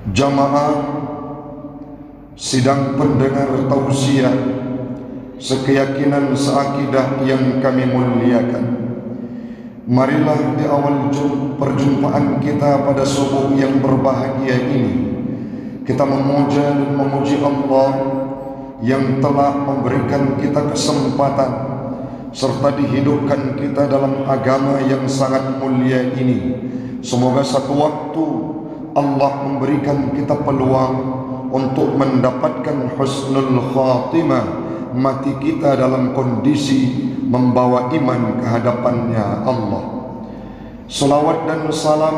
Jamaah sidang pendengar tausiah sekeyakinan seakidah yang kami muliakan, marilah di awal perjumpaan kita pada subuh yang berbahagia ini kita memuja dan memuji Allah yang telah memberikan kita kesempatan serta dihidupkan kita dalam agama yang sangat mulia ini. Semoga satu waktu Allah memberikan kita peluang untuk mendapatkan husnul khatimah, mati kita dalam kondisi membawa iman ke hadapannya Allah. Salawat dan salam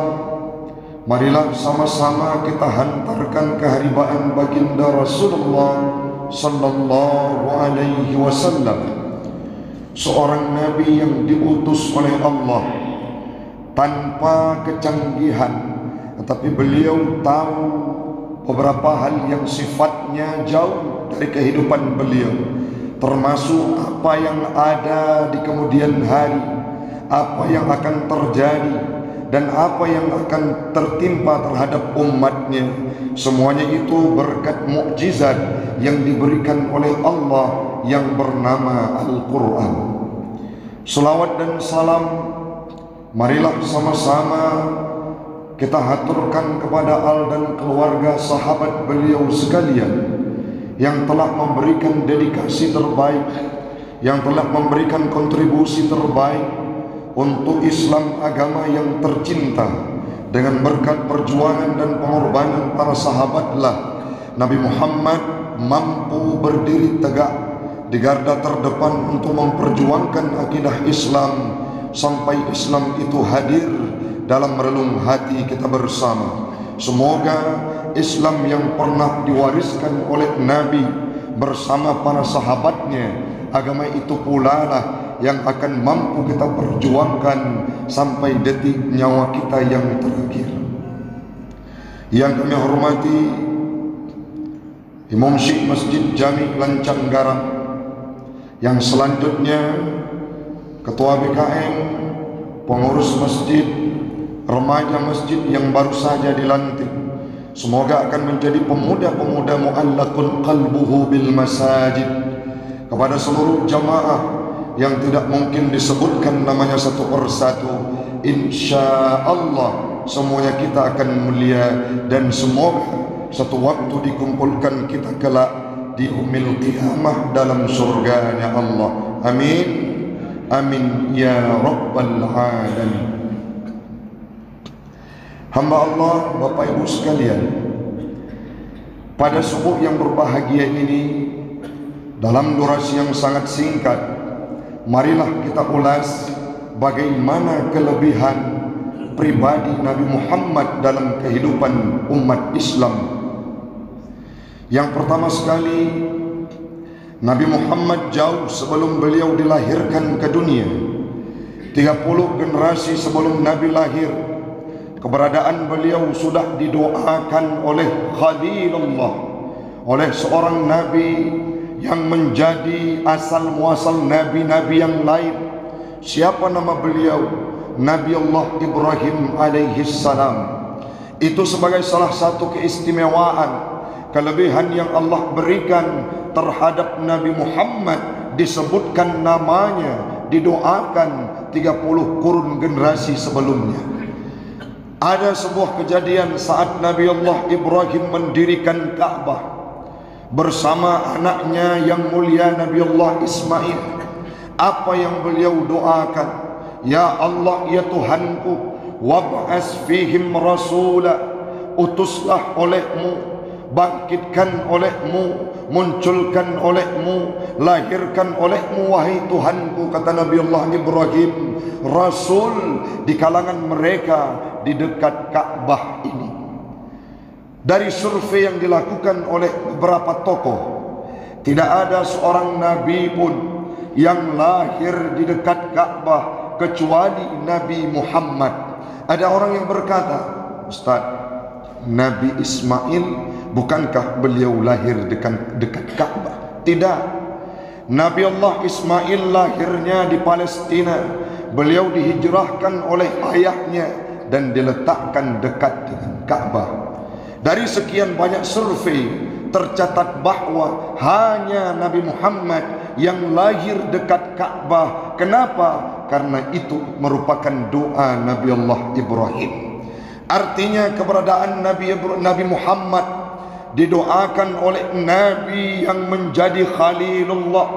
marilah sama-sama kita hantarkan keharibaan baginda Rasulullah sallallahu alaihi wasallam, seorang nabi yang diutus oleh Allah tanpa kecanggihan, tetapi beliau tahu beberapa hal yang sifatnya jauh dari kehidupan beliau, termasuk apa yang ada di kemudian hari, apa yang akan terjadi dan apa yang akan tertimpa terhadap umatnya. Semuanya itu berkat mukjizat yang diberikan oleh Allah yang bernama Al-Quran. Salawat dan salam marilah sama-sama kita haturkan kepada al dan keluarga sahabat beliau sekalian yang telah memberikan dedikasi terbaik, yang telah memberikan kontribusi terbaik untuk Islam, agama yang tercinta. Dengan berkat perjuangan dan pengorbanan para sahabatlah Nabi Muhammad mampu berdiri tegak di garda terdepan untuk memperjuangkan akidah Islam sampai Islam itu hadir dalam relung hati kita bersama. Semoga Islam yang pernah diwariskan oleh Nabi bersama para sahabatnya, agama itu pula lah yang akan mampu kita perjuangkan sampai detik nyawa kita yang terakhir. Yang kami hormati Imam Syekh Masjid Jami Lancang Garam, yang selanjutnya Ketua BKM, pengurus masjid, remaja masjid yang baru saja dilantik. Semoga akan menjadi pemuda-pemuda mu'allaqun qalbuhu bil masajid. Kepada seluruh jamaah yang tidak mungkin disebutkan namanya satu persatu, insya Allah semuanya kita akan mulia dan semoga satu waktu dikumpulkan kita kelak di yaumil qiyamah dalam surganya Allah. Amin, amin ya rabbal alamin. Hamba Allah, Bapak Ibu sekalian, pada subuh yang berbahagia ini, dalam durasi yang sangat singkat, marilah kita ulas bagaimana kelebihan pribadi Nabi Muhammad dalam kehidupan umat Islam. Yang pertama sekali, Nabi Muhammad jauh sebelum beliau dilahirkan ke dunia, 30 generasi sebelum Nabi lahir, keberadaan beliau sudah didoakan oleh Khalilullah, oleh seorang Nabi yang menjadi asal muasal nabi-nabi yang lain. Siapa nama beliau? Nabi Allah Ibrahim alaihi salam. Itu sebagai salah satu keistimewaan, kelebihan yang Allah berikan terhadap Nabi Muhammad, disebutkan namanya, didoakan 30 kurun generasi sebelumnya. Ada sebuah kejadian saat Nabi Allah Ibrahim mendirikan Ka'bah bersama anaknya yang mulia Nabi Allah Ismail. Apa yang beliau doakan? Ya Allah, ya Tuhanku, wab'as fihim rasula, utuslah olehmu, bangkitkan olehmu, munculkan olehmu, lahirkan olehmu, wahai Tuhanku, kata Nabi Allah Ibrahim, Rasul di kalangan mereka di dekat Ka'bah ini. Dari survei yang dilakukan oleh beberapa tokoh, tidak ada seorang nabi pun yang lahir di dekat Ka'bah kecuali Nabi Muhammad. Ada orang yang berkata, Ustaz, Nabi Ismail bukankah beliau lahir dekat Ka'bah? Tidak. Nabi Allah Ismail lahirnya di Palestina. Beliau dihijrahkan oleh ayahnya dan diletakkan dekat dengan Ka'bah. Dari sekian banyak survei tercatat bahwa hanya Nabi Muhammad yang lahir dekat Ka'bah. Kenapa? Karena itu merupakan doa Nabi Allah Ibrahim. Artinya keberadaan Nabi Muhammad didoakan oleh Nabi yang menjadi Khalilullah,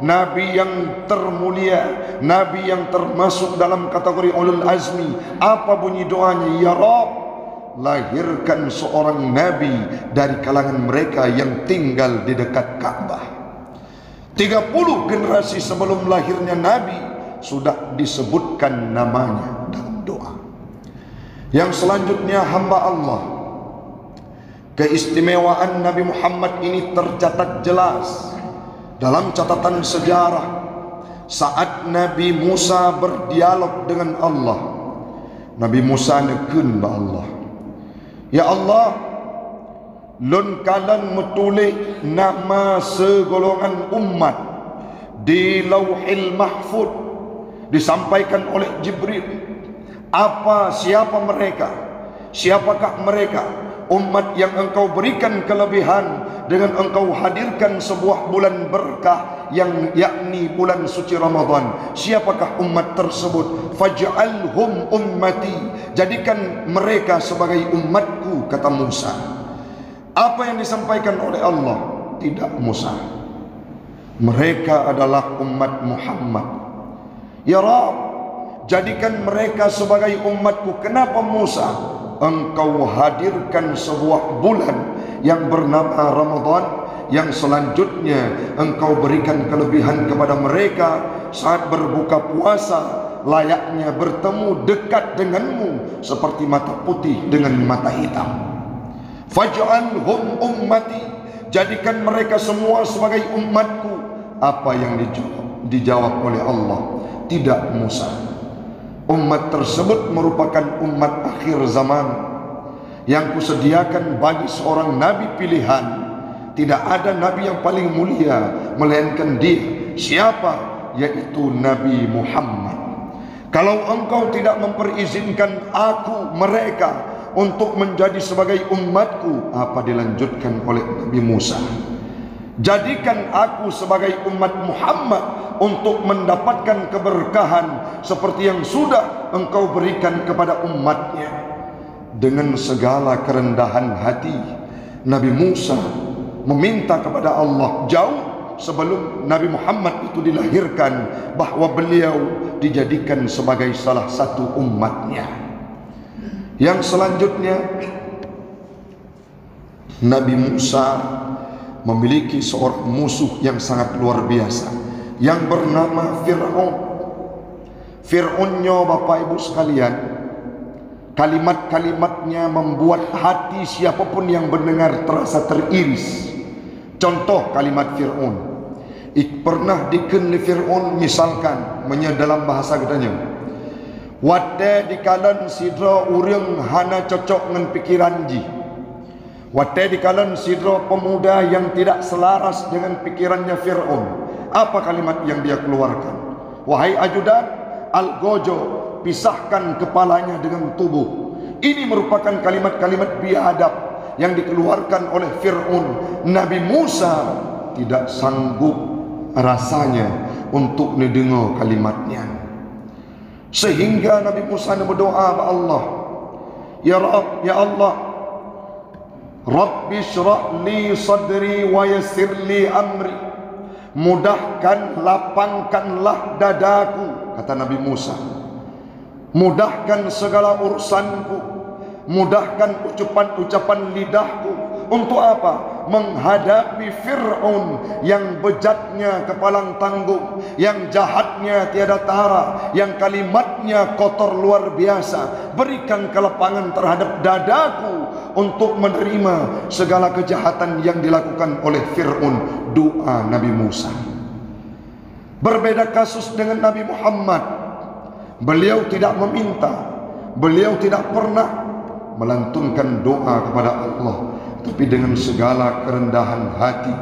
Nabi yang termulia, Nabi yang termasuk dalam kategori ulul azmi. Apa bunyi doanya? Ya Rabb, lahirkan seorang Nabi dari kalangan mereka yang tinggal di dekat Ka'bah. 30 generasi sebelum lahirnya Nabi sudah disebutkan namanya dalam doa. Yang selanjutnya hamba Allah. Keistimewaan Nabi Muhammad ini tercatat jelas dalam catatan sejarah saat Nabi Musa berdialog dengan Allah. Nabi Musa nekun ba Allah, ya Allah, lun kalan metulis nama segolongan umat di Lauhil Mahfud, disampaikan oleh Jibril. Siapa mereka? Siapakah mereka? Umat yang engkau berikan kelebihan dengan engkau hadirkan sebuah bulan berkah yang yakni bulan suci Ramadan. Siapakah umat tersebut? Faj'alhum ummati, jadikan mereka sebagai umatku, kata Musa. Apa yang disampaikan oleh Allah? Tidak Musa, mereka adalah umat Muhammad. Ya Rabb, jadikan mereka sebagai umatku. Kenapa Musa? Engkau hadirkan sebuah bulan yang bernama Ramadan, yang selanjutnya engkau berikan kelebihan kepada mereka saat berbuka puasa, layaknya bertemu dekat denganmu seperti mata putih dengan mata hitam. Faj'alhum ummati, jadikan mereka semua sebagai umatku. Apa yang dijawab oleh Allah? Tidak Musa. Umat tersebut merupakan umat akhir zaman yang kusediakan bagi seorang nabi pilihan. Tidak ada nabi yang paling mulia melainkan dia. Siapa? Yaitu Nabi Muhammad. Kalau engkau tidak memperizinkan aku, mereka, untuk menjadi sebagai umatku, apa dilanjutkan oleh Nabi Musa? Jadikan aku sebagai umat Muhammad untuk mendapatkan keberkahan seperti yang sudah engkau berikan kepada umatnya. Dengan segala kerendahan hati, Nabi Musa meminta kepada Allah jauh sebelum Nabi Muhammad itu dilahirkan, bahwa beliau dijadikan sebagai salah satu umatnya. Yang selanjutnya, Nabi Musa memiliki seorang musuh yang sangat luar biasa yang bernama Fir'aun. Fir'aunnya Bapak Ibu sekalian, kalimat-kalimatnya membuat hati siapapun yang mendengar terasa teriris. Contoh kalimat Fir'aun, pernah dikenli Fir'aun misalkan dalam bahasa gedanya, wate dikalan sidra urang hana cocok dengan pikiran ji. Wate dikalan sidra pemuda yang tidak selaras dengan pikirannya Fir'aun. Apa kalimat yang dia keluarkan? Wahai ajudan, al-gojo, pisahkan kepalanya dengan tubuh. Ini merupakan kalimat-kalimat biadab yang dikeluarkan oleh Fir'aun. Nabi Musa tidak sanggup rasanya untuk mendengar kalimatnya, sehingga Nabi Musa berdoa kepada Allah, ya Rabb, ya Allah, Rabbi syrah li sadri wa yassir li amri, mudahkan, lapangkanlah dadaku, kata Nabi Musa. Mudahkan segala urusanku, mudahkan ucapan-ucapan lidahku. Untuk apa? Menghadapi Fir'aun yang bejatnya kepalang tanggung, yang jahatnya tiada tara, yang kalimatnya kotor luar biasa. Berikan kelapangan terhadap dadaku untuk menerima segala kejahatan yang dilakukan oleh Fir'aun. Doa Nabi Musa. Berbeda kasus dengan Nabi Muhammad. Beliau tidak meminta, beliau tidak pernah melantunkan doa kepada Allah, tapi dengan segala kerendahan hati,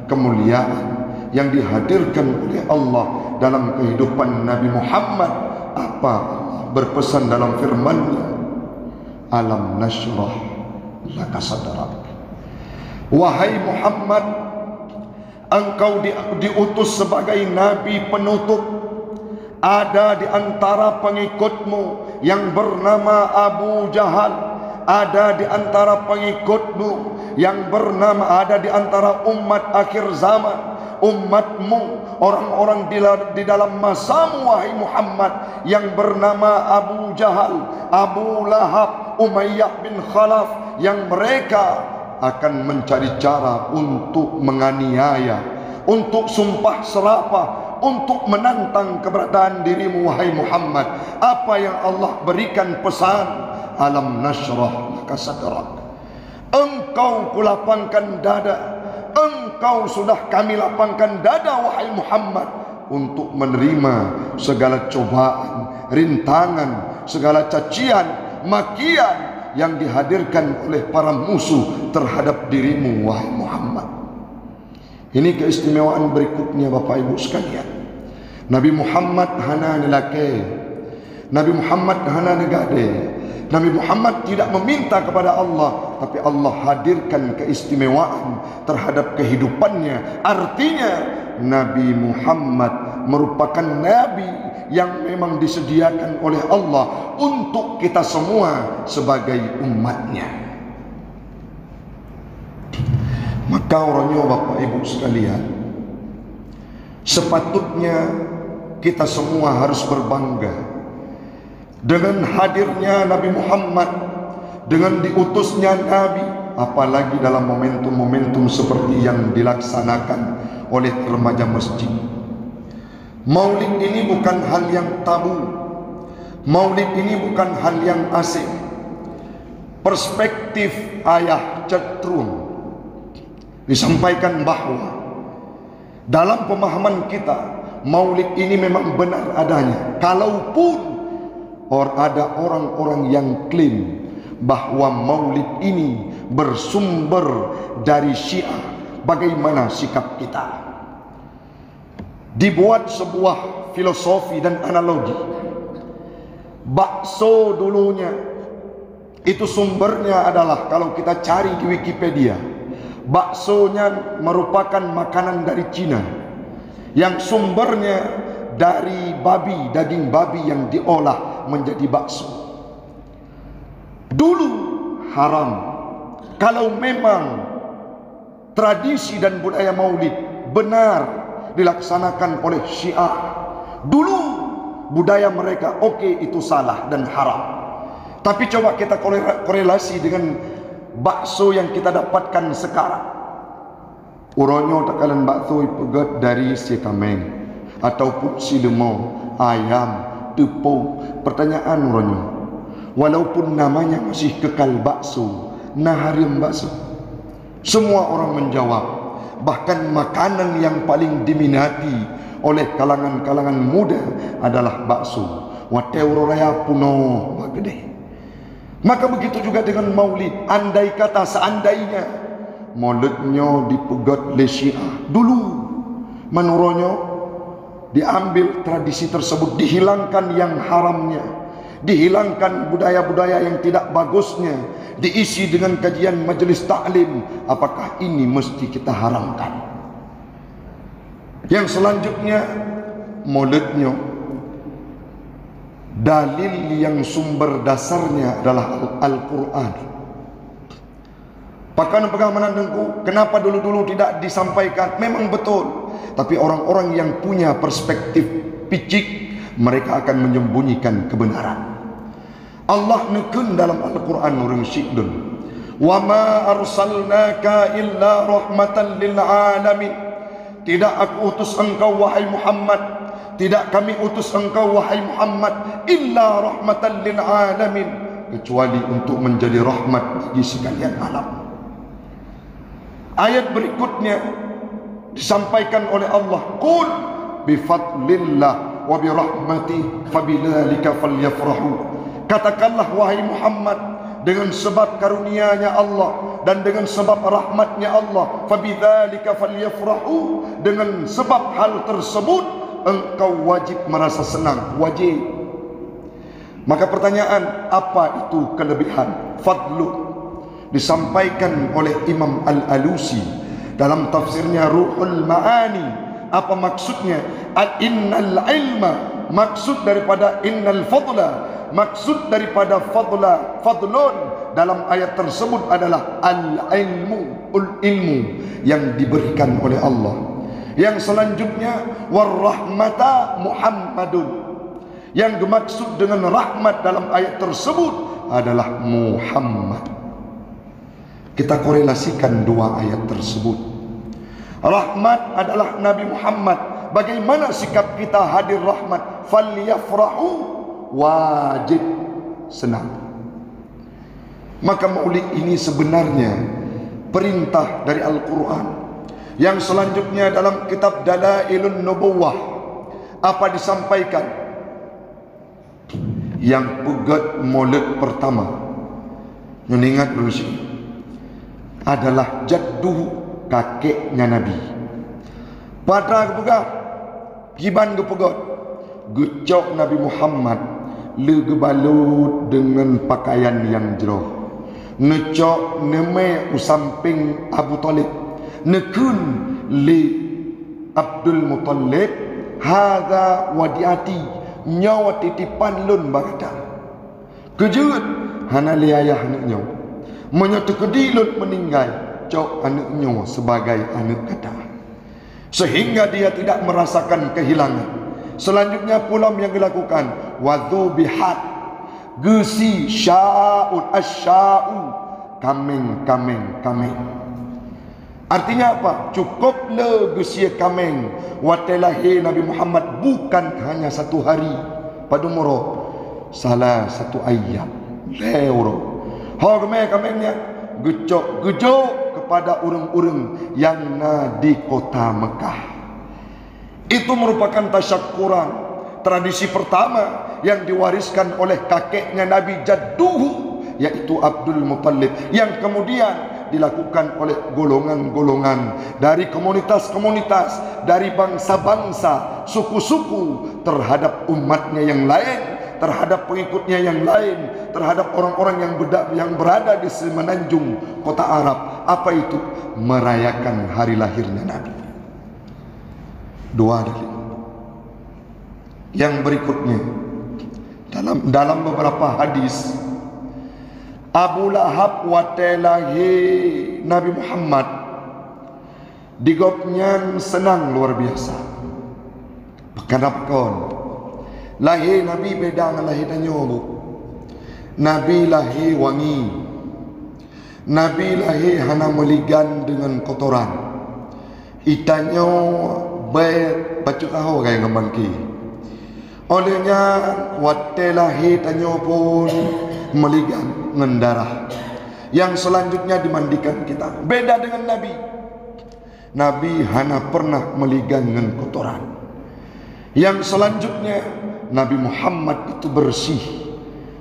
kemuliaan yang dihadirkan oleh Allah dalam kehidupan Nabi Muhammad. Apa Allah berpesan dalam firman-Nya? Alam nashrah lakasadarak. Wahai Muhammad, engkau diutus sebagai nabi penutup. Ada di antara pengikutmu yang bernama Abu Jahal, ada di antara pengikutmu yang bernama, ada di antara umat akhir zaman, umatmu, orang-orang di dalam masamu wahai Muhammad, yang bernama Abu Jahal, Abu Lahab, Umayyah bin Khalaf, yang mereka akan mencari cara untuk menganiaya, untuk sumpah serapah, untuk menantang keberadaan dirimu wahai Muhammad. Apa yang Allah berikan pesan, alam nashrah laka sadrak, engkau kulapangkan dada, engkau sudah kami lapangkan dada wahai Muhammad untuk menerima segala cobaan, rintangan, segala cacian, makian yang dihadirkan oleh para musuh terhadap dirimu wahai Muhammad. Ini keistimewaan berikutnya Bapak Ibu sekalian. Nabi Muhammad hana nilake, Nabi Muhammad hana negade. Nabi Muhammad tidak meminta kepada Allah, tapi Allah hadirkan keistimewaan terhadap kehidupannya. Artinya Nabi Muhammad merupakan Nabi yang memang disediakan oleh Allah untuk kita semua sebagai umatnya. Maka orangnya Bapak Ibu sekalian, sepatutnya kita semua harus berbangga dengan hadirnya Nabi Muhammad, dengan diutusnya Nabi, apalagi dalam momentum-momentum seperti yang dilaksanakan oleh remaja masjid. Maulid ini bukan hal yang tabu, maulid ini bukan hal yang asing. Perspektif Ayah Cetrum disampaikan bahwa dalam pemahaman kita, maulid ini memang benar adanya. Kalaupun ada orang-orang yang klaim bahwa maulid ini bersumber dari Syiah, bagaimana sikap kita? Dibuat sebuah filosofi dan analogi. Bakso dulunya itu sumbernya adalah, kalau kita cari di Wikipedia, baksonya merupakan makanan dari Cina yang sumbernya dari babi, daging babi yang diolah menjadi bakso. Dulu haram. Kalau memang tradisi dan budaya maulid benar dilaksanakan oleh Syiah, dulu budaya mereka, oke, itu salah dan haram. Tapi coba kita korelasi dengan bakso yang kita dapatkan sekarang. Uronyo takalan bakso ipegat dari si tameng ataupun si lemau, ayam, tepung. Pertanyaan uronyo, walaupun namanya masih kekal bakso, naharim bakso. Semua orang menjawab, bahkan makanan yang paling diminati oleh kalangan-kalangan muda adalah bakso. Wateuroraya puno bagede. Maka begitu juga dengan maulid. Andai kata, seandainya maulidnya dipegat oleh Syiah dulu, menurutnya diambil tradisi tersebut, dihilangkan yang haramnya, dihilangkan budaya-budaya yang tidak bagusnya, diisi dengan kajian majelis taklim, apakah ini mesti kita haramkan? Yang selanjutnya, maulidnya dalil yang sumber dasarnya adalah Al-Quran. Pakaian pengamanan dengku, kenapa dulu-dulu tidak disampaikan? Memang betul, tapi orang-orang yang punya perspektif picik, mereka akan menyembunyikan kebenaran. Allah nekun dalam Al-Quran nurung syidun, wa ma arsalnaka illa rahmatan lil alamin. Tidak aku utus engkau wahai Muhammad, tidak kami utus engkau wahai Muhammad illa rahmatan lil alamin, kecuali untuk menjadi rahmat bagi sekalian alam. Ayat berikutnya disampaikan oleh Allah, qul bi fadlillah wa bi rahmati fabidzalika falyafrahu. Katakanlah wahai Muhammad, dengan sebab karunia-Nya Allah dan dengan sebab rahmatnya Allah, fabidzalika falyafrahu, dengan sebab hal tersebut engkau wajib merasa senang, wajib. Maka pertanyaan, apa itu kelebihan fadlu? disampaikan oleh Imam Al-Alusi dalam tafsirnya Ruhul Ma'ani. Apa maksudnya? Innal ilma, maksud daripada innal fadla, maksud daripada fadlun dalam ayat tersebut adalah al-ilmu, ilmu yang diberikan oleh Allah. Yang selanjutnya warahmata Muhammadun, yang dimaksud dengan rahmat dalam ayat tersebut adalah Muhammad. Kita korelasikan dua ayat tersebut. Rahmat adalah Nabi Muhammad. Bagaimana sikap kita hadir rahmat? Falyafrahu, wajib senang. Maka maulid ini sebenarnya perintah dari Al-Quran. Yang selanjutnya dalam kitab Dalailun Nubuwah, apa disampaikan? Yang pegat maulid pertama, mengingat dulu sih, adalah jadduh, kakeknya Nabi. Pada kepegat giban kepegat gecok Nabi Muhammad le gebalut dengan pakaian yang jeroh, necok neme usamping Abu Talib, nekun li Abdul Muttalib, hadza wadiati, nyawa titipan lun bagada. Kejut hana li ayah anaknya, menyatu kedilun meninggal, cok anaknya sebagai anak kata, sehingga dia tidak merasakan kehilangan. Selanjutnya pula yang dilakukan wadzubihat, gesi sya'un asya'u, kameng. Artinya apa? Cukuplah gesia kameng watelahi Nabi Muhammad bukan hanya satu hari pada umroh, salah satu ayat leuro. Kamengnya gejok kepada orang-orang yang di kota Mekah. Itu merupakan tasyakuran, tradisi pertama yang diwariskan oleh kakeknya Nabi jadduhu, yaitu Abdul Muttalib, yang kemudian dilakukan oleh golongan-golongan dari komunitas-komunitas, dari bangsa-bangsa, suku-suku terhadap umatnya yang lain, terhadap pengikutnya yang lain, terhadap orang-orang yang berada di semenanjung kota Arab. Apa itu? Merayakan hari lahirnya Nabi. Dua dalil. Yang berikutnya dalam beberapa hadis, Abu Lahab watelahi Nabi Muhammad digopnya senang luar biasa. Kenapa? Lahir Nabi beda dengan lahir nyobu. Nabi lahir wangi. Nabi lahir hana meligan dengan kotoran. Itanyo baik baca tahu kayak ngemangki. Olehnya wate lahir tanyo pun meligan dengan darah. Yang selanjutnya dimandikan kita. Beda dengan Nabi. Nabi hana pernah meligan dengan kotoran. Yang selanjutnya Nabi Muhammad itu bersih,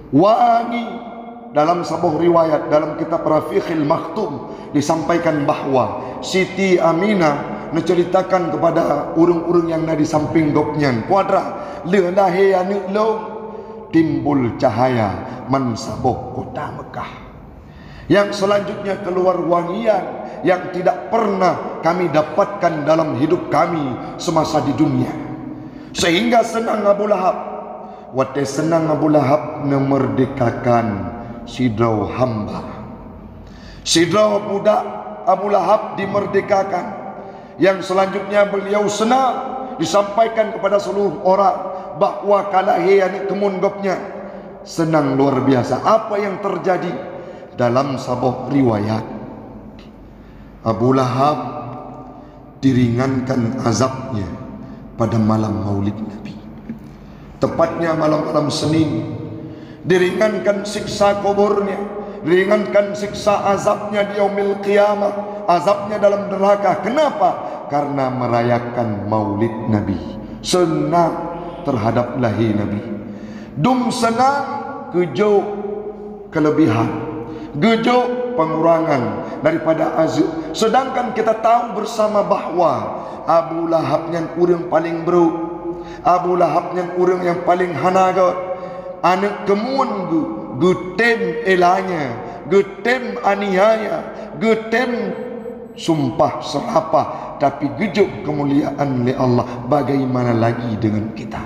wangi. Dalam sebuah riwayat dalam kitab Rafiqil Maktum disampaikan bahwa Siti Aminah menceritakan kepada urung-urung yang ada di samping gopnyan, kuadra lelahi anak lo timbul cahaya mensabuh kota Mekah. Yang selanjutnya keluar wangian yang tidak pernah kami dapatkan dalam hidup kami semasa di dunia. Sehingga senang Abu Lahab, wate senang Abu Lahab memerdekakan sidrau hamba. Sidrau budak Abu Lahab dimerdekakan. Yang selanjutnya beliau senang disampaikan kepada seluruh orang bahwa kalahi anik kemun gopnya senang luar biasa. Apa yang terjadi? Dalam sebuah riwayat, Abu Lahab diringankan azabnya pada malam maulid Nabi, tepatnya malam-malam Senin. Diringankan siksa kuburnya, diringankan siksa azabnya di yaumil qiyamah, azabnya dalam neraka. Kenapa? Karena merayakan maulid Nabi, senang terhadap lahir Nabi. Dum senang kejo kelebihan, gejo pengurangan daripada azab. Sedangkan kita tahu bersama bahwa Abu Lahab yang urang paling buruk, Abu Lahab yang urang yang paling hanaga, anak kemun guten elanya getem aniaya, getem sumpah serapah, tapi gejuk kemuliaan oleh Allah. Bagaimana lagi dengan kita?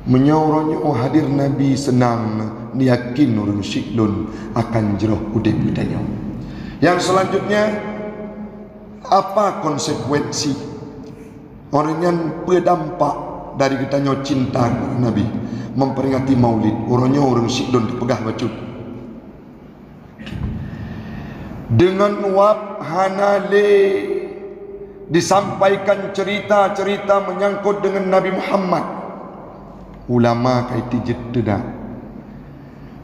Menyorong hadir Nabi senang, yakin orang syiklun akan jeroh udip ditanya. Yang selanjutnya, apa konsekuensi orang yang berdampak dari kitanya cinta Nabi memperingati maulid? Orangnya orang syiklun dipegah baju dengan wab hanale disampaikan cerita-cerita menyangkut dengan Nabi Muhammad. Ulama kai tijit dedak,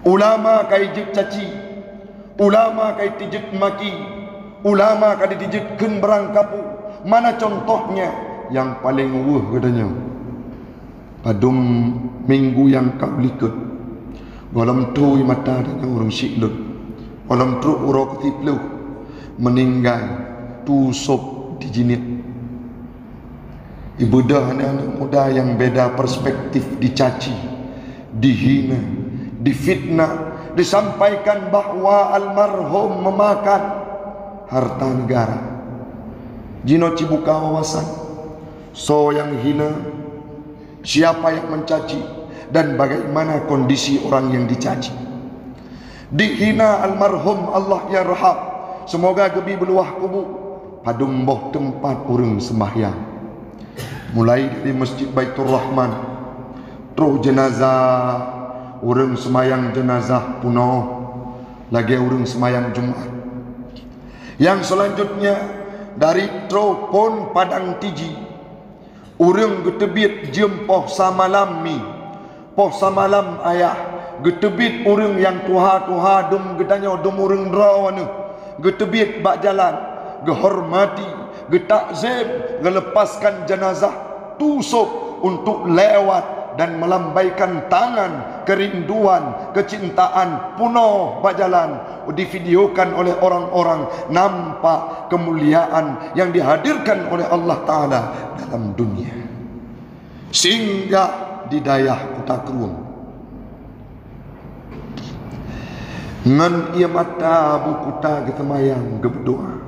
ulama kai tijit caci, ulama kai tijit maki, ulama kai tijit ken berangkapu. Mana contohnya yang paling wah katanya? Padum minggu yang kau likut dalam tu mata dan orang syiklun, dalam truk urok tiplu meninggal tusuk di jinit. Ibu dah anak-anak muda yang beda perspektif dicaci, dihina, difitnah, disampaikan bahawa almarhum memakan harta negara. Jino cibuka wawasan, so yang hina, siapa yang mencaci, dan bagaimana kondisi orang yang dicaci. Dihina almarhum, Allah ya rahab, semoga gebi beluah kubu padum boh tempat urang sembahyang. Mulai dari Masjid Baitur Rahman, terus jenazah, urang semayang jenazah punoh, lagi urang semayang Jumat. Yang selanjutnya dari Tropon Padang Tiji, urang getebit jem poh samalam mi, poh samalam ayah, getebit urang yang tuha-tuha dum gedanya dum urang drawana, getebit bak jalan, gehormati, getakzim, melepaskan jenazah tusuk untuk lewat dan melambaikan tangan kerinduan, kecintaan punoh bajalan, divideokan oleh orang-orang, nampak kemuliaan yang dihadirkan oleh Allah Ta'ala dalam dunia. Singgah di dayah Kota Keruung, ngan ia mata buku ta getemayang berdoa.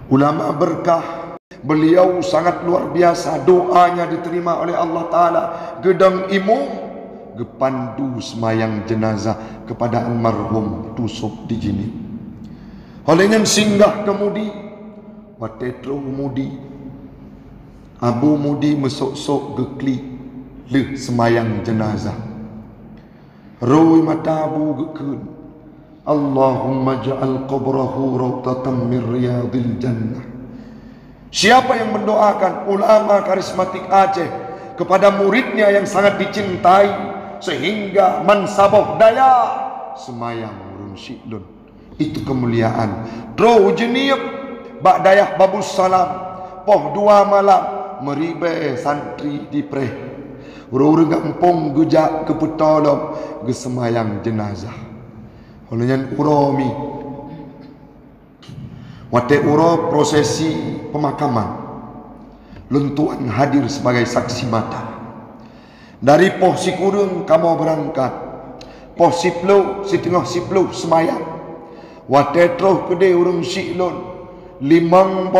Ulama berkah, beliau sangat luar biasa, doanya diterima oleh Allah Ta'ala. Gedang imum gepandu semayang jenazah kepada almarhum tusuk di jini. Olehnya singgah kemudi, watetro mudi, abu mudi mesok-sok gekli leh semayang jenazah. Roi mata abu gekun, Allahumma ja'al qabrahu rawdatan min riyadil jannah. Siapa yang mendoakan? Ulama karismatik Aceh kepada muridnya yang sangat dicintai, sehingga mansaboh daya semayang urun syiklun. Itu kemuliaan. Tro jeniyep bak dayah babus salam, poh 2 malam meribe santri di preh, urung gampong gejak ke petolong gesemayang jenazah. Olehnya uromi wate uro prosesi pemakaman, lentuan hadir sebagai saksi mata. Dari poh si kurung kamu berangkat, poh si pelu, si tengah si pelu semayang, wate troh kede urung syiklun, limang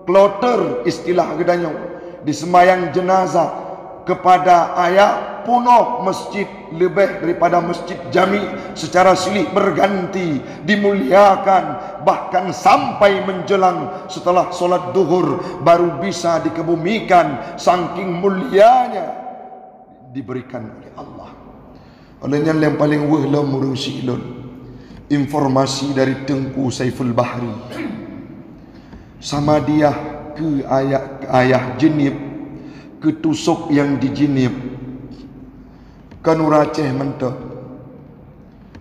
kloter istilah gedanya di semayang jenazah kepada ayah punoh masjid lebih daripada masjid jami secara silih berganti dimuliakan, bahkan sampai menjelang setelah solat duhur baru bisa dikebumikan, saking mulianya diberikan oleh Allah. Olehnya yang paling wahlam urung syiklun, informasi dari Tengku Saiful Bahri sama dia ke ayah jenib, ketusuk yang dijinib Kanuraceh mentok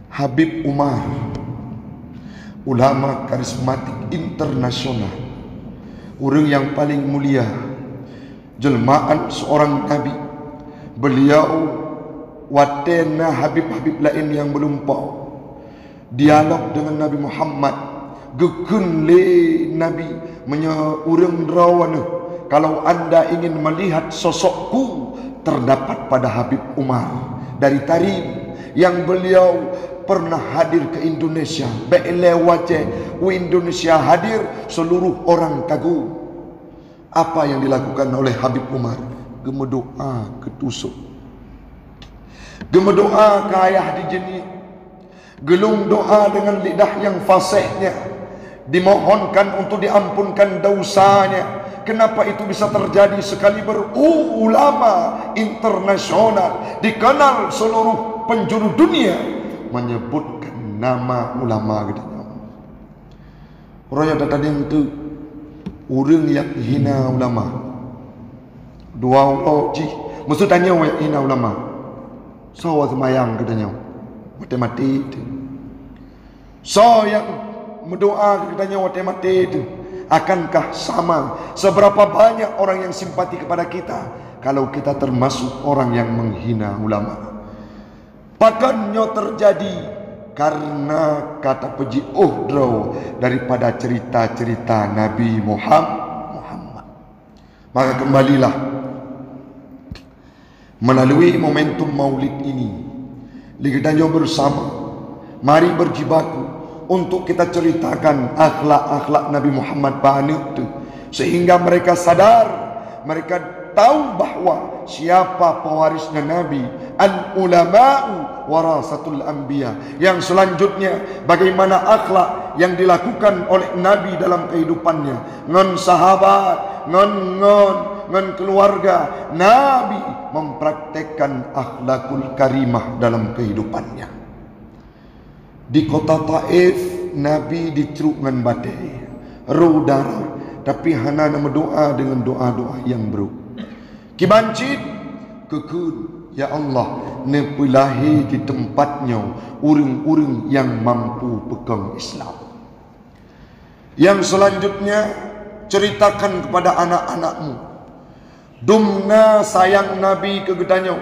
Habib Umar, ulama karismatik internasional, orang yang paling mulia, jelmaan seorang nabi. Beliau watena Habib-Habib lain yang melumpau, dialog dengan Nabi Muhammad, gekun le Nabi urang rawana, kalau anda ingin melihat sosokku terdapat pada Habib Umar dari Tarim, yang beliau pernah hadir ke Indonesia. Be'lewace Indonesia hadir, seluruh orang kagum. Apa yang dilakukan oleh Habib Umar? Gemedoa ketusuk, gemedoa ke ayah dijeni, gelung doa dengan lidah yang fasihnya, dimohonkan untuk diampunkan dosanya. Kenapa itu bisa terjadi? Sekaliber ulama internasional, dikenal seluruh penjuru dunia, menyebutkan nama ulama katanya. Orang yang tadi itu orang yang hina ulama. Dua orang mesti tanya yang hina ulama. So semayang katanya, mati-mati itu. So yang berdoa katanya mati-mati itu. Akankah sama? Seberapa banyak orang yang simpati kepada kita kalau kita termasuk orang yang menghina ulama? Pakannya terjadi karena kata peji uhdro daripada cerita-cerita Nabi Muhammad. Maka kembalilah melalui momentum maulid ini, kita bersama, mari berjibaku untuk kita ceritakan akhlak-akhlak Nabi Muhammad banyak tu, sehingga mereka sadar, mereka tahu bahawa siapa pewarisnya Nabi. Al-ulama'u warasatul anbiya. Yang selanjutnya, bagaimana akhlak yang dilakukan oleh Nabi dalam kehidupannya, ngan sahabat, ngan keluarga. Nabi mempraktekkan akhlakul karimah dalam kehidupannya. Di kota Taif, Nabi diceruk dengan badai, darah, tapi hana nama doa dengan doa-doa yang buruk. Kibancit kekun, ya Allah, nepulahi di tempatnya urang-urang yang mampu pegang Islam. Yang selanjutnya, ceritakan kepada anak-anakmu, dumna sayang Nabi kegedanyo,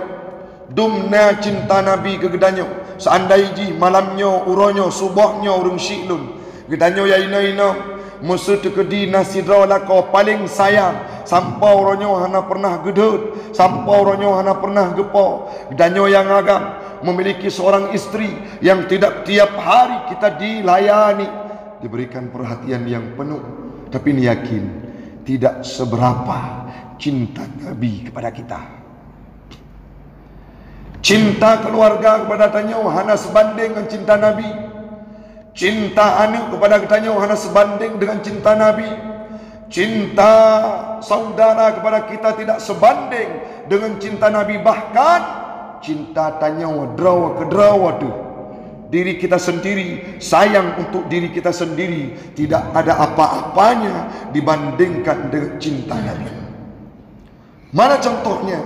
dumna cinta Nabi kegedanyo. Seandainya malamnya, uronyo, subuhnya, urung syiklun, gedanyo ya ina-ina, musuh tekedi nasidra lako paling sayang. Sampai uronyo hana pernah gedut, sampai uronyo hana pernah gepo. Gedanyo yang agam memiliki seorang istri yang tidak tiap hari kita dilayani, diberikan perhatian yang penuh. Tapi ini yakin tidak seberapa cinta Nabi kepada kita. Cinta keluarga kepada Tanyo hana sebanding dengan cinta Nabi. Cinta anak kepada Tanyo hana sebanding dengan cinta Nabi. Cinta saudara kepada kita tidak sebanding dengan cinta Nabi. Bahkan cinta Tanyo drawa ke drawa tu, diri kita sendiri, sayang untuk diri kita sendiri, tidak ada apa-apanya dibandingkan dengan cinta Nabi. Mana contohnya?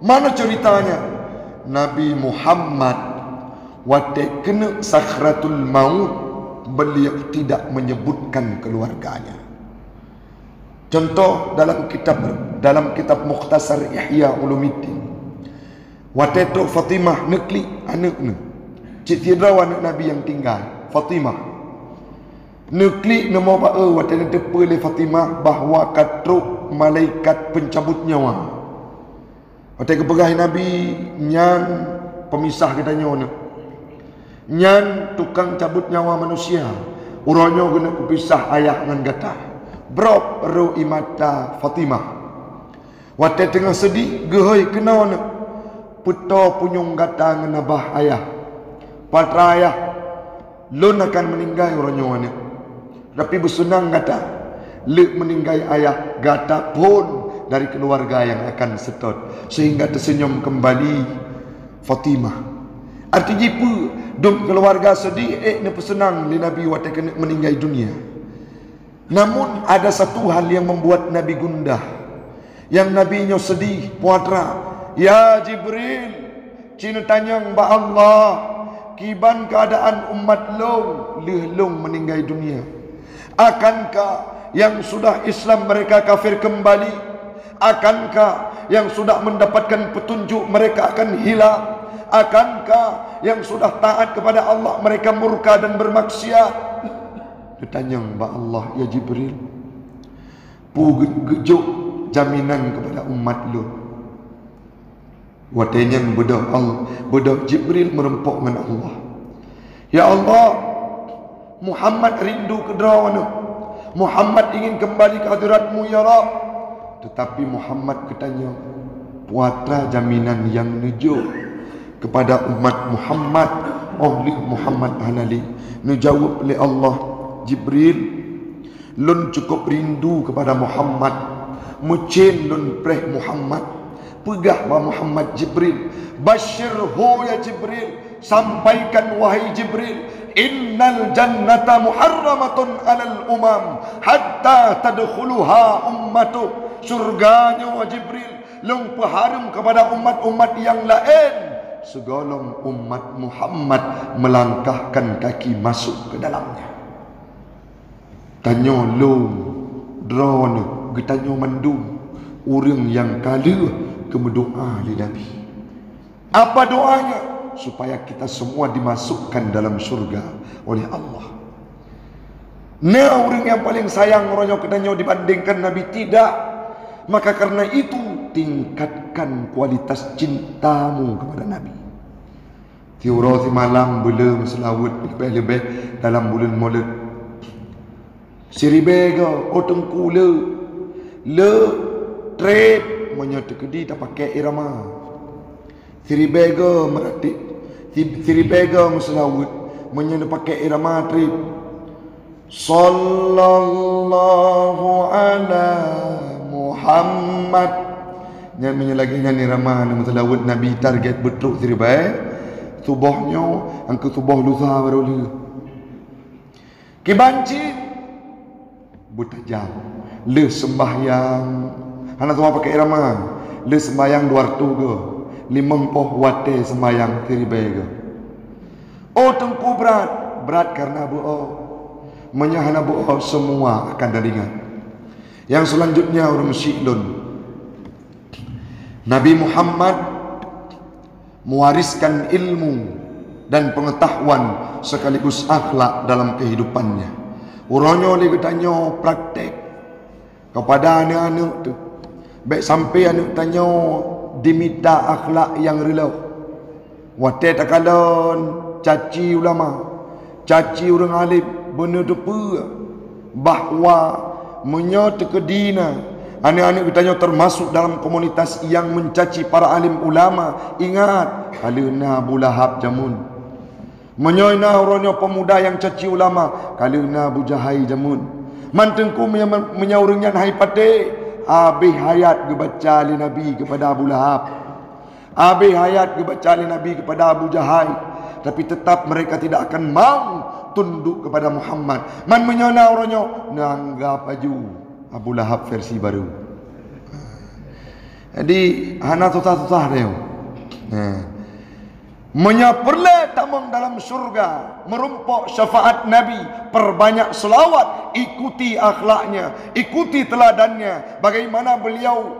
Mana ceritanya? Nabi Muhammad waktu kena sakratul maut, beliau tidak menyebutkan keluarganya. Contoh dalam kitab Mukhtasar Ihya Ulumuddin, waktu itu Fatimah nekli anaknya, Cik Tidraw anak Nabi yang tinggal, Fatimah nekli nama bae waktu itu oleh Fatimah bahawa katruk malaikat pencabut nyawa. Waktu kepegah Nabi nyan pemisah katanya, nyan tukang cabut nyawa manusia, uronyo kena kepisah ayah dengan gata. Brok ro imata Fatimah. Waktu tengah sedih, gehoi kena puto punyung gata dengan abah ayah. Patra ayah, lun akan meninggal uronyo ane. Tapi bersenang gata, lek meninggal ayah gata pun dari keluarga yang akan setot, sehingga tersenyum kembali Fatimah. Artinya pun dum keluarga sedih ne pesenang li Nabi waktu kena meninggal dunia. Namun ada satu hal yang membuat Nabi gundah, yang Nabi nyo sedih puatra. Ya Jibril, cina tanyang ba Allah, kiban keadaan umat long lihlung meninggal dunia. Akankah yang sudah Islam mereka kafir kembali? Akankah yang sudah mendapatkan petunjuk mereka akan hilang? Akankah yang sudah taat kepada Allah mereka murka dan bermaksiat? Ditanya mbak Allah, ya Jibril, pugejuk jaminan kepada umat lu. Watenya budak Jibril merempok dengan Allah. Ya Allah, Muhammad rindu ke derawana. Muhammad ingin kembali ke hadiratmu ya Rabb. Tetapi Muhammad katanya, puatra jaminan yang nuju kepada umat Muhammad oleh Muhammad Hanali. Nujawab oleh Allah, Jibril, lun cukup rindu kepada Muhammad. Mucin lun preh Muhammad. Pegah ba Muhammad Jibril. Basyirhu ya Jibril. Sampaikan wahai Jibril, innal jannata muharramatun alal umam hatta tadkhuluha ummatu. Surganya wa Jibril lung peharum kepada umat-umat yang lain segolong umat Muhammad melangkahkan kaki masuk ke dalamnya. Tanya long drone getanyo mandum orang yang kala ke berdoa li Nabi. Apa doanya? Supaya kita semua dimasukkan dalam surga oleh Allah. Nah, orang yang paling sayang orangnya ketanyo dibandingkan Nabi tidak. Maka karena itu tingkatkan kualitas cintamu kepada Nabi. Tiura si malam belum selawat lebih-lebih dalam bulan Maulid. Siribega otengku le trade menyotekedi tak pakai irama. Siribega meratik, siribega muslawut menyotek pakai irama trip. Sallallahu ala Muhammad. Nyanyi lagi nyanyi ramah nama selawat Nabi target betul siribai. Subuhnya angka subuh lusa baru Kibanci buta jam. Le sembahyang. Anak semua pakai irama. Le sembahyang 200 ke. 50 wate sembahyang siribai ke. Oh tengku berat karena menyahana semua akan daringan. Yang selanjutnya orang Syi'lun. Nabi Muhammad mewariskan ilmu dan pengetahuan sekaligus akhlak dalam kehidupannya. Orangnya dia bertanya praktek kepada anak-anak tu. Baik sampai anak tanya diminta akhlak yang relau. Watai tak kalon caci ulama, caci orang alim, benar depa bahawa menyata kedina anak-anak bertanya termasuk dalam komunitas yang mencaci para alim ulama. Ingat kalina Abu Lahab jamun, menyoina orangnya pemuda yang caci ulama kalina Abu Jahai jamun. Mantengku menyaurungnya hai pate habis hayat kebaca ali Nabi kepada Abu Lahab, habis hayat kebaca ali Nabi kepada Abu Jahai, tapi tetap mereka tidak akan mau tunduk kepada Muhammad. Man menyona orangnya nanggap aju Abu Lahab versi baru. Jadi hana susah-susah dia. Menyaperle tamang dalam surga, merumpok syafaat Nabi, perbanyak selawat, ikuti akhlaknya, ikuti teladannya, bagaimana beliau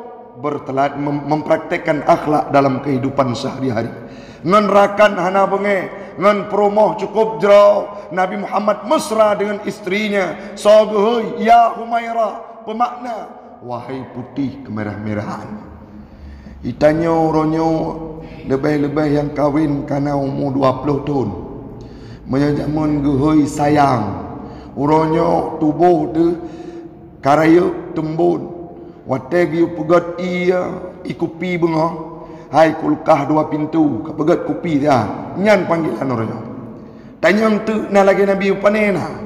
mempraktekkan akhlak dalam kehidupan sehari-hari. Ngenrakan hana benge, ngen promoh cukup jauh. Nabi Muhammad mesra dengan istrinya. Saguhoi ya Humairah, bermakna wahai putih kemerah-merahan. Itanya orangnya lebih-lebih yang kahwin kerana umur 20 tahun. Menyajaman gehoi sayang. Orangnya tubuh tu karaya tembun. Wategi pegat ia ikupi bunga. Hai kulkah 2 pintu, kepegat kupi dia. Nyan panggilan orangnya. Tanya tu na lagi Nabi panena.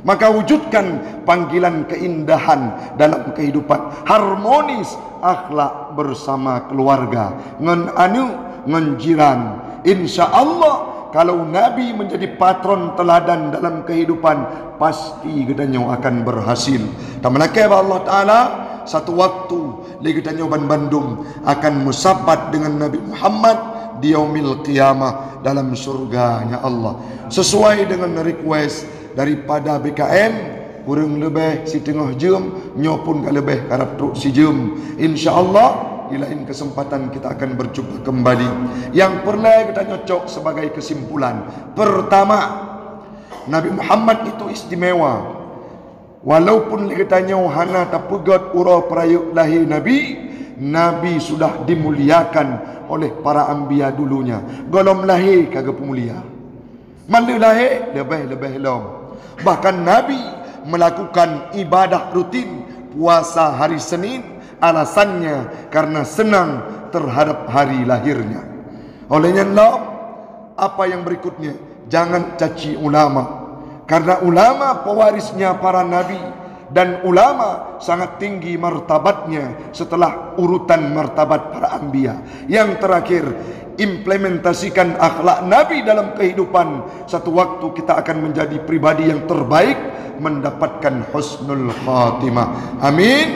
Maka wujudkan panggilan keindahan dalam kehidupan, harmonis akhlak bersama keluarga, ngan anu ngan jiran. Insya-Allah kalau Nabi menjadi patron teladan dalam kehidupan, pasti gedanya akan berhasil. Tamanake Allah Taala satu waktu lagi gedanya Bandung akan musabat dengan Nabi Muhammad di yaumil qiyamah dalam surganya Allah. Sesuai dengan request daripada BKM, kurang lebih setengah jam, nyopun ke lebih karap truk si jam. InsyaAllah di lain kesempatan kita akan berjumpa kembali. Yang perlu kita nyocok sebagai kesimpulan. Pertama, Nabi Muhammad itu istimewa. Walaupun kita tanya hana tak pegat ura perayuk lahir Nabi, Nabi sudah dimuliakan oleh para anbiya dulunya. Golom lahir kagak pemulia. Mana lahir lebih lom. Bahkan Nabi melakukan ibadah rutin puasa hari Senin, alasannya karena senang terhadap hari lahirnya. Olehnya apa yang berikutnya? Jangan caci ulama, karena ulama pewarisnya para nabi, dan ulama sangat tinggi martabatnya setelah urutan martabat para anbiya. Yang terakhir, implementasikan akhlak Nabi dalam kehidupan. Satu waktu kita akan menjadi pribadi yang terbaik, mendapatkan husnul khatimah. Amin,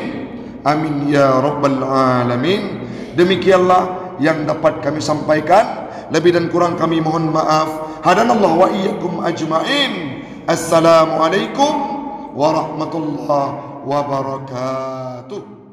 amin ya rabbal alamin. Demikianlah yang dapat kami sampaikan. Lebih dan kurang kami mohon maaf. Hadanallahu wa iyyakum ajma'in. Assalamualaikum warahmatullahi wabarakatuh.